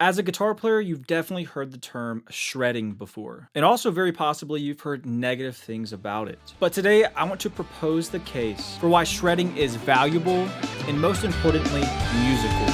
As a guitar player, you've definitely heard the term shredding before, and also very possibly you've heard negative things about it. But today, I want to propose the case for why shredding is valuable and most importantly, musical.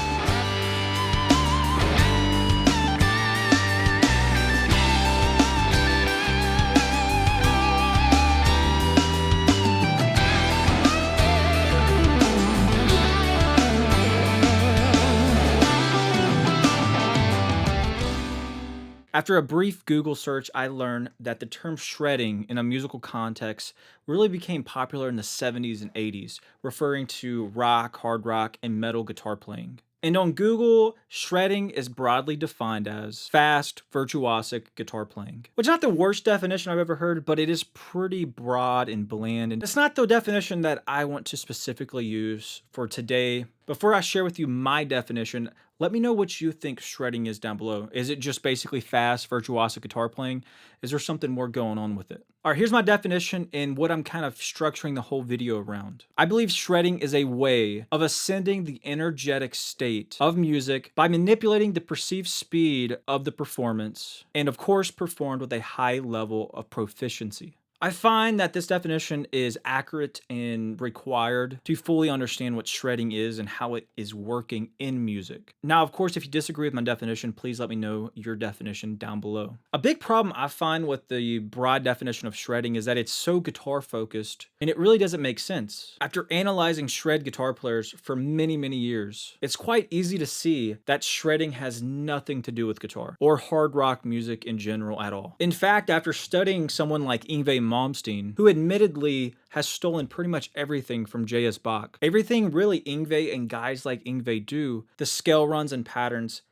After a brief Google search, I learned that the term shredding in a musical context really became popular in the 70s and 80s, referring to rock, hard rock, and metal guitar playing. And on Google, shredding is broadly defined as fast, virtuosic guitar playing. Which is not the worst definition I've ever heard, but it is pretty broad and bland. And it's not the definition that I want to specifically use for today. Before I share with you my definition, let me know what you think shredding is down below. Is it just basically fast, virtuosic guitar playing? Is there something more going on with it? All right, here's my definition and what I'm kind of structuring the whole video around. I believe shredding is a way of ascending the energetic state of music by manipulating the perceived speed of the performance, and of course performed with a high level of proficiency. I find that this definition is accurate and required to fully understand what shredding is and how it is working in music. Now, of course, if you disagree with my definition, please let me know your definition down below. A big problem I find with the broad definition of shredding is that it's so guitar focused and it really doesn't make sense. After analyzing shred guitar players for many, many years, it's quite easy to see that shredding has nothing to do with guitar or hard rock music in general at all. In fact, after studying someone like Yngwie Malmsteen, who admittedly has stolen pretty much everything from J.S. Bach. Everything really Yngwie and guys like Yngwie do, the scale runs and patterns,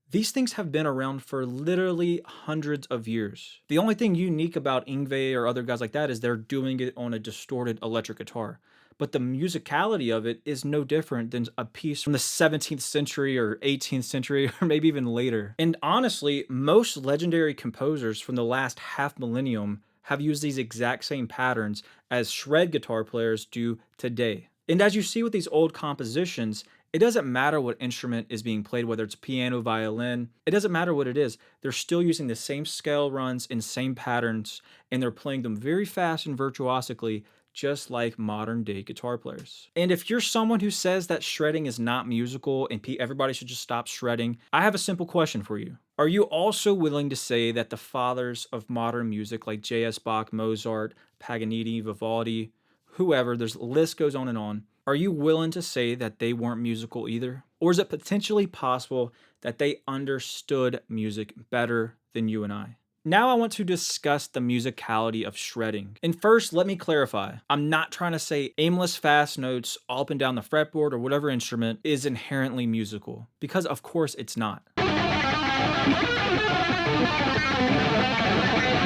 these things have been around for literally hundreds of years. The only thing unique about Yngwie or other guys like that is they're doing it on a distorted electric guitar. But the musicality of it is no different than a piece from the 17th century or 18th century or maybe even later. And honestly, most legendary composers from the last half millennium have used these exact same patterns as shred guitar players do today. And as you see with these old compositions, it doesn't matter what instrument is being played, whether it's piano, violin, it doesn't matter what it is. They're still using the same scale runs and same patterns, and they're playing them very fast and virtuosically, just like modern day guitar players. And if you're someone who says that shredding is not musical and everybody should just stop shredding, I have a simple question for you. Are you also willing to say that the fathers of modern music like J.S. Bach, Mozart, Paganini, Vivaldi, whoever, the list goes on, are you willing to say that they weren't musical either? Or is it potentially possible that they understood music better than you and I? Now I want to discuss the musicality of shredding. And first, let me clarify. I'm not trying to say aimless fast notes all up and down the fretboard or whatever instrument is inherently musical, because of course it's not.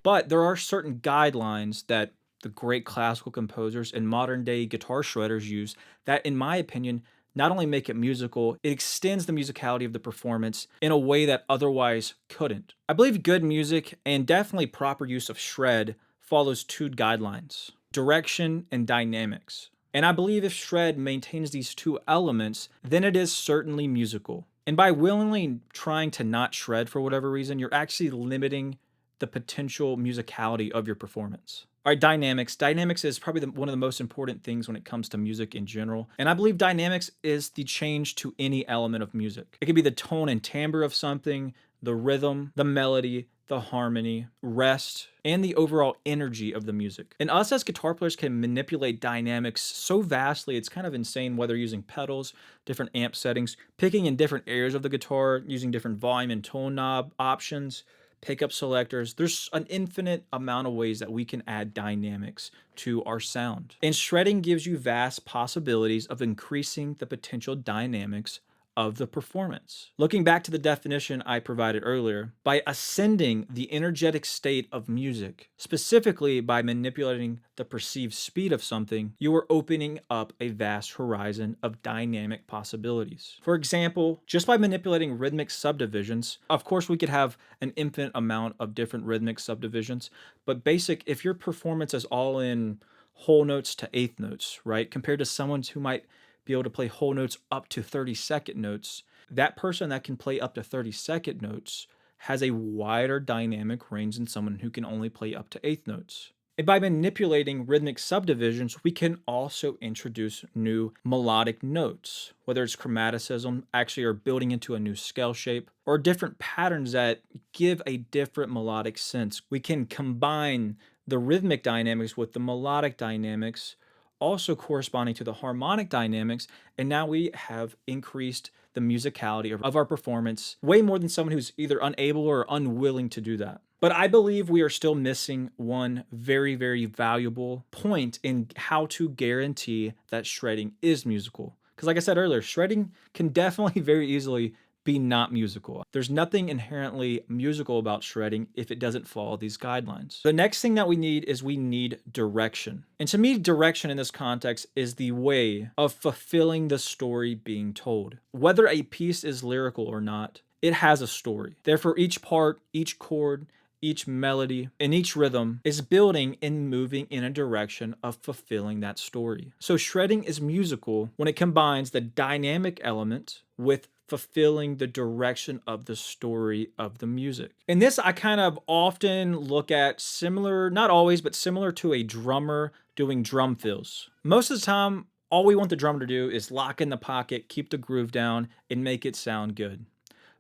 But there are certain guidelines that the great classical composers and modern day guitar shredders use that, in my opinion, not only make it musical, it extends the musicality of the performance in a way that otherwise couldn't. I believe good music and definitely proper use of shred follows two guidelines: direction and dynamics. And I believe if shred maintains these two elements, then it is certainly musical. And by willingly trying to not shred for whatever reason, you're actually limiting the potential musicality of your performance. All right, dynamics. Dynamics is probably one of the most important things when it comes to music in general. And I believe dynamics is the change to any element of music. It could be the tone and timbre of something, the rhythm, the melody, the harmony, rest, and the overall energy of the music. And us as guitar players can manipulate dynamics so vastly, it's kind of insane, whether using pedals, different amp settings, picking in different areas of the guitar, using different volume and tone knob options, pickup selectors. There's an infinite amount of ways that we can add dynamics to our sound. And shredding gives you vast possibilities of increasing the potential dynamics of the performance. Looking back to the definition I provided earlier, by ascending the energetic state of music, specifically by manipulating the perceived speed of something, you are opening up a vast horizon of dynamic possibilities. For example, just by manipulating rhythmic subdivisions, of course we could have an infinite amount of different rhythmic subdivisions, but if your performance is all in whole notes to eighth notes, right? Compared to someone who might be able to play whole notes up to 32nd notes, That person that can play up to 30-second notes has a wider dynamic range than someone who can only play up to eighth notes. And by manipulating rhythmic subdivisions, we can also introduce new melodic notes, whether it's chromaticism, actually, or building into a new scale shape, or different patterns that give a different melodic sense. We can combine the rhythmic dynamics with the melodic dynamics, also corresponding to the harmonic dynamics, and now we have increased the musicality of our performance way more than someone who's either unable or unwilling to do that. But I believe we are still missing one very, very valuable point in how to guarantee that shredding is musical. Because, like I said earlier, shredding can definitely very easily be not musical. There's nothing inherently musical about shredding if it doesn't follow these guidelines. The next thing that we need is we need direction. And to me, direction in this context is the way of fulfilling the story being told. Whether a piece is lyrical or not, it has a story. Therefore, each part, each chord, each melody, and each rhythm is building and moving in a direction of fulfilling that story. So shredding is musical when it combines the dynamic element with fulfilling the direction of the story of the music. In this, I kind of often look at similar, not always, but similar to a drummer doing drum fills. Most of the time, all we want the drummer to do is lock in the pocket, keep the groove down, and make it sound good.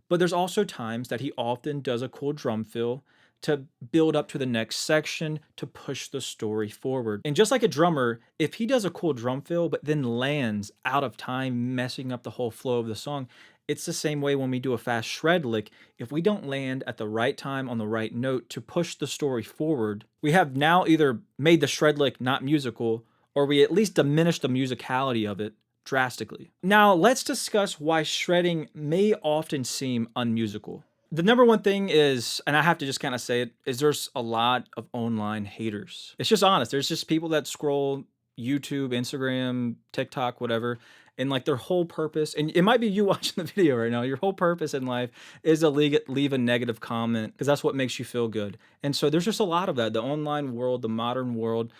But there's also times that he often does a cool drum fill to build up to the next section to push the story forward. And just like a drummer, if he does a cool drum fill but then lands out of time, messing up the whole flow of the song, it's the same way when we do a fast shred lick. If we don't land at the right time on the right note to push the story forward, we have now either made the shred lick not musical, or we at least diminish the musicality of it drastically. Now, let's discuss why shredding may often seem unmusical. The number one thing is, and I have to just kind of say it, is there's a lot of online haters. It's just honest. There's just people that scroll YouTube, Instagram, TikTok, whatever, and like their whole purpose, and it might be you watching the video right now, your whole purpose in life is to leave a negative comment because that's what makes you feel good. And so there's just a lot of that. The online world, the modern world,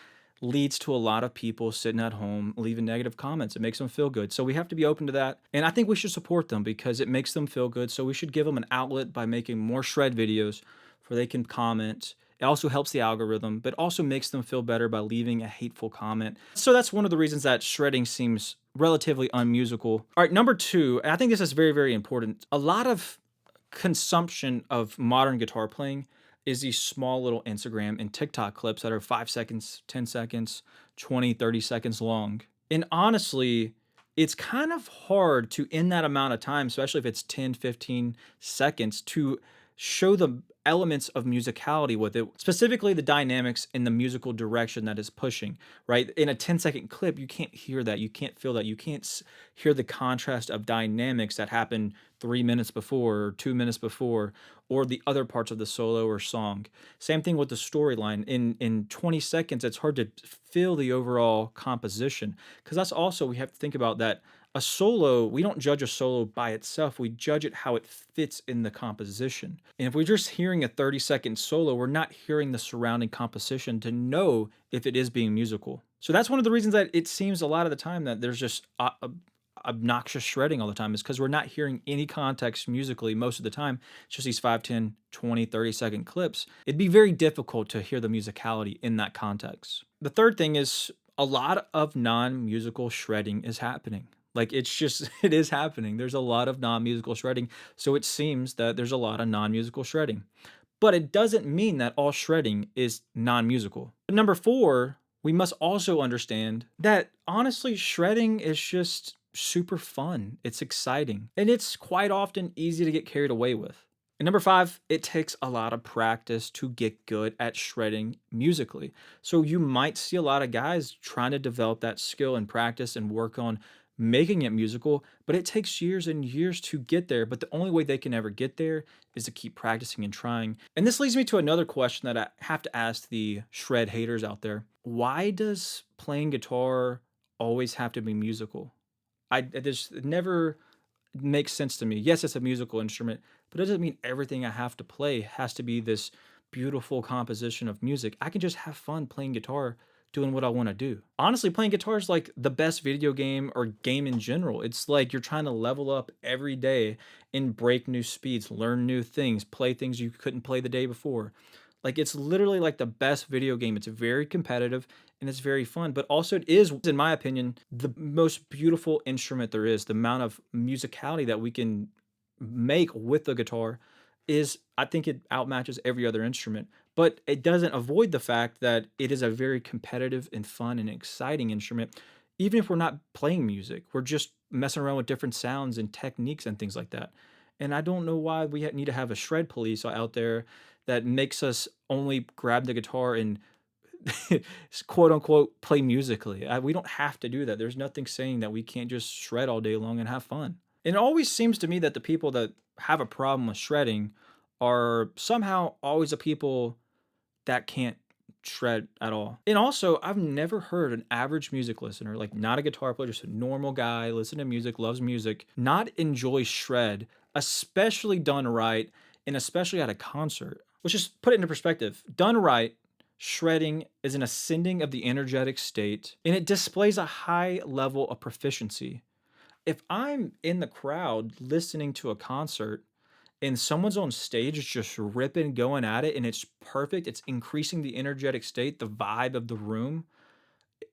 leads to a lot of people sitting at home leaving negative comments. It makes them feel good. So we have to be open to that. And I think we should support them because it makes them feel good. So we should give them an outlet by making more shred videos where they can comment. It also helps the algorithm, but also makes them feel better by leaving a hateful comment. So that's one of the reasons that shredding seems relatively unmusical. All right, number two, and I think this is very, very important. A lot of consumption of modern guitar playing is these small little Instagram and TikTok clips that are 5 seconds, 10 seconds, 20, 30 seconds long. And honestly, it's kind of hard to, in that amount of time, especially if it's 10, 15 seconds, to show the elements of musicality with it, specifically the dynamics in the musical direction that is pushing, right? In a 10-second clip, you can't hear that. You can't feel that. You can't hear the contrast of dynamics that happened 3 minutes before or 2 minutes before, or the other parts of the solo or song. Same thing with the storyline. In 20 seconds, it's hard to feel the overall composition, because that's also, we have to think about that. A solo, we don't judge a solo by itself. We judge it how it fits in the composition. And if we're just hearing a 30-second solo, we're not hearing the surrounding composition to know if it is being musical. So that's one of the reasons that it seems a lot of the time that there's just obnoxious shredding all the time, is because we're not hearing any context musically most of the time. It's just these 5, 10, 20, 30-second clips. It'd be very difficult to hear the musicality in that context. The third thing is a lot of non-musical shredding is happening. Like, it's just, it is happening. There's a lot of non-musical shredding. So it seems that there's a lot of non-musical shredding. But it doesn't mean that all shredding is non-musical. Number four, we must also understand that honestly, shredding is just super fun. It's exciting. And it's quite often easy to get carried away with. And number five, it takes a lot of practice to get good at shredding musically. So you might see a lot of guys trying to develop that skill and practice and work on making it musical, but it takes years and years to get there. But the only way they can ever get there is to keep practicing and trying. And this leads me to another question that I have to ask the shred haters out there. Why does playing guitar always have to be musical? This never makes sense to me. Yes, it's a musical instrument, but it doesn't mean everything I have to play has to be this beautiful composition of music. I can just have fun playing guitar doing what I want to do. Honestly, playing guitar is like the best video game or game in general. It's like you're trying to level up every day and break new speeds, learn new things, play things you couldn't play the day before. Like it's literally like the best video game. It's very competitive and it's very fun, but also it is, in my opinion, the most beautiful instrument there is. The amount of musicality that we can make with the guitar is, I think it outmatches every other instrument, but it doesn't avoid the fact that it is a very competitive and fun and exciting instrument. Even if we're not playing music, we're just messing around with different sounds and techniques and things like that. And I don't know why we need to have a shred police out there that makes us only grab the guitar and quote unquote play musically. We don't have to do that. There's nothing saying that we can't just shred all day long and have fun. And it always seems to me that the people that have a problem with shredding are somehow always the people that can't shred at all. And also, I've never heard an average music listener, like not a guitar player, just a normal guy, listen to music, loves music, not enjoy shred, especially done right, and especially at a concert. Let's just put it into perspective. Done right, shredding is an ascending of the energetic state, and it displays a high level of proficiency. If I'm in the crowd listening to a concert and someone's on stage just ripping, going at it, and it's perfect, it's increasing the energetic state, the vibe of the room,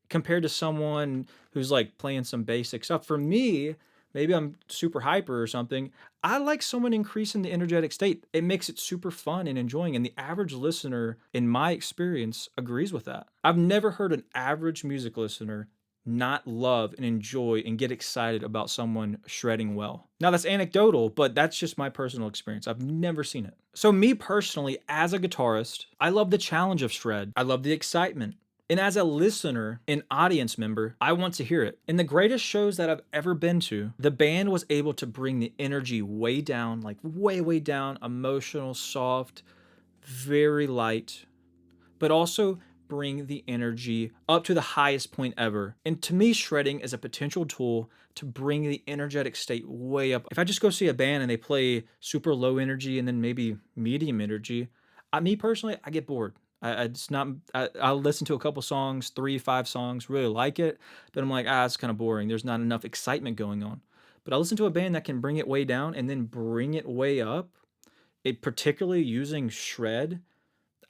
compared to someone who's like playing some basic stuff. For me, maybe I'm super hyper or something. I like someone increasing the energetic state. It makes it super fun and enjoying. And the average listener, in my experience, agrees with that. I've never heard an average music listener not love and enjoy and get excited about someone shredding well. Now that's anecdotal, but that's just my personal experience. I've never seen it. So me personally, as a guitarist, I love the challenge of shred. I love the excitement. And as a listener, an audience member, I want to hear it. In the greatest shows that I've ever been to, the band was able to bring the energy way down, like way, way down, emotional, soft, very light, but also bring the energy up to the highest point ever. And to me, shredding is a potential tool to bring the energetic state way up. If I just go see a band and they play super low energy and then maybe medium energy, me personally, I get bored. It's not. I'll listen to a couple songs, 3, 5 songs, really like it, but I'm like, it's kind of boring. There's not enough excitement going on. But I listen to a band that can bring it way down and then bring it way up. It particularly using shred.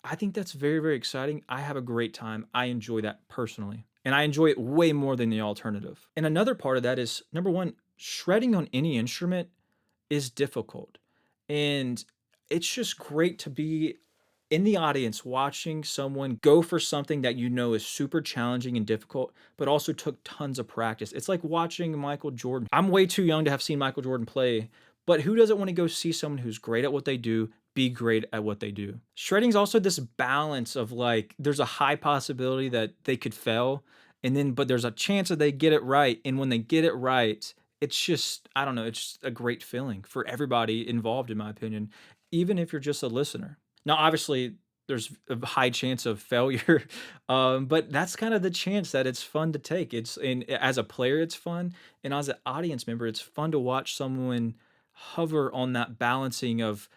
I think that's very, very exciting. I have a great time. I enjoy that personally. And I enjoy it way more than the alternative. And another part of that is, number one, shredding on any instrument is difficult. And it's just great to be in the audience watching someone go for something that you know is super challenging and difficult, but also took tons of practice. It's like watching Michael Jordan. I'm way too young to have seen Michael Jordan play, but who doesn't want to go see someone who's great at what they do, be great at what they do? Shredding's also this balance of like, there's a high possibility that they could fail, and then, but there's a chance that they get it right. And when they get it right, it's just, I don't know, it's just a great feeling for everybody involved, in my opinion, even if you're just a listener. Now, obviously, there's a high chance of failure, but that's kind of the chance that it's fun to take. It's and as a player, it's fun, and as an audience member, it's fun to watch someone hover on that balancing of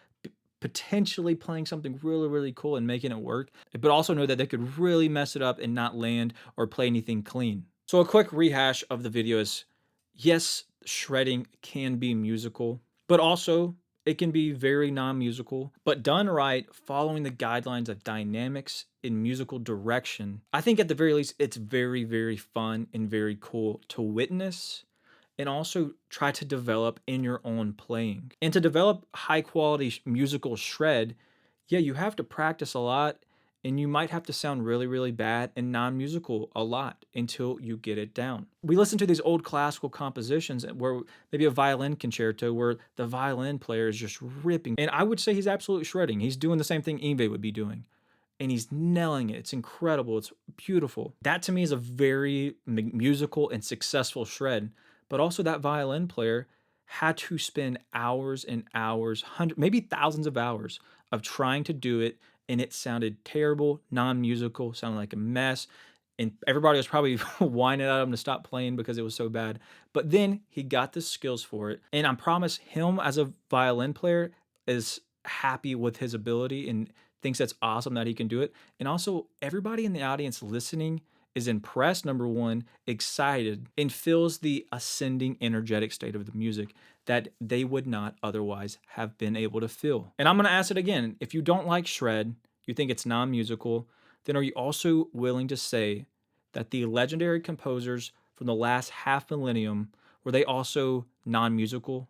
potentially playing something really, really cool and making it work, but also know that they could really mess it up and not land or play anything clean. So a quick rehash of the video is, yes, shredding can be musical, but also it can be very non-musical, but done right, following the guidelines of dynamics in musical direction. I think at the very least, it's very, very fun and very cool to witness and also try to develop in your own playing. And to develop high quality musical shred, yeah, you have to practice a lot and you might have to sound really, really bad and non-musical a lot until you get it down. We listen to these old classical compositions where maybe a violin concerto where the violin player is just ripping. And I would say he's absolutely shredding. He's doing the same thing Yngwie would be doing. And he's nailing it. It's incredible. It's beautiful. That to me is a very musical and successful shred. But also that violin player had to spend hours and hours, maybe thousands of hours of trying to do it, and it sounded terrible, non-musical, sounded like a mess, and everybody was probably whining at him to stop playing because it was so bad. But then he got the skills for it, and I promise him as a violin player is happy with his ability and thinks that's awesome that he can do it. And also everybody in the audience listening is impressed, number one, excited, and feels the ascending energetic state of the music that they would not otherwise have been able to feel. And I'm going to ask it again. If you don't like shred, you think it's non-musical, then are you also willing to say that the legendary composers from the last half millennium were they also non-musical?